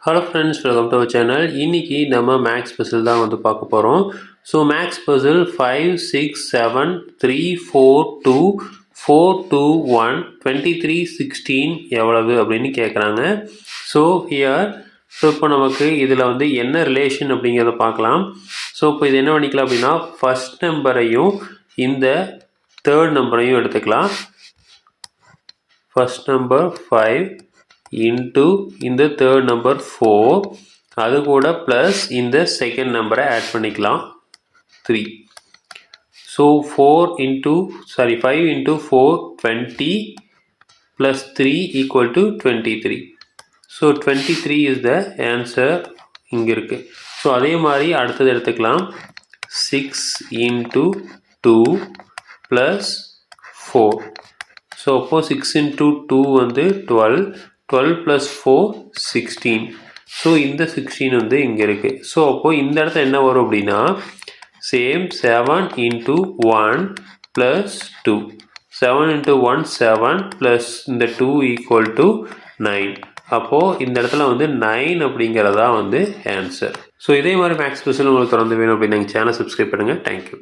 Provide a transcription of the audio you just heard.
Hello friends, welcome to our channel. இன்னைக்கு நம்ம maths Basil தான் வந்து பார்க்க போகிறோம். ஸோ மேக்ஸ் பசில் 5, 6, 7, 3, 4, 2, 4, 2, 1, 23, 16 எவ்வளவு அப்படின்னு கேட்குறாங்க. ஸோ இப்போ நமக்கு இதில் வந்து என்ன ரிலேஷன் அப்படிங்கிறத பார்க்கலாம். ஸோ இப்போ இது என்ன பண்ணிக்கலாம் அப்படின்னா ஃபர்ஸ்ட் நம்பரையும் இந்த தேர்ட் நம்பரையும் எடுத்துக்கலாம். ஃபர்ஸ்ட் நம்பர் 5 into இந்த தேர்ட் நம்பர் 4 அது கூட ப்ளஸ் இந்த செகண்ட் நம்பரை ஆட் பண்ணிக்கலாம் 3. So 5 into 4 20 plus 3 equal to 23. So 23 is the answer இங்கே இருக்கு. ஸோ அதே மாதிரி அடுத்தது எடுத்துக்கலாம் 6 into 2 plus 4. ஸோ அப்போ 6 into 2 வந்து 12 plus 4 16. ஸோ இந்த 16 வந்து இங்கே இருக்குது. ஸோ அப்போது இந்த இடத்துல என்ன வரும் அப்படின்னா same 7 into 1 plus 2. 7 into 1 7 plus இந்த 2 equal to 9. அப்போது இந்த இடத்துல வந்து 9 அப்படிங்கிறதா வந்து ஆன்சர். ஸோ இதே மாதிரி மேக்ஸ் பசில் உங்களுக்கு தொடர்ந்து வேணும் அப்படின்னு எங்கள் சேனல் சப்ஸ்கிரைப் பண்ணுங்கள். தேங்க்யூ.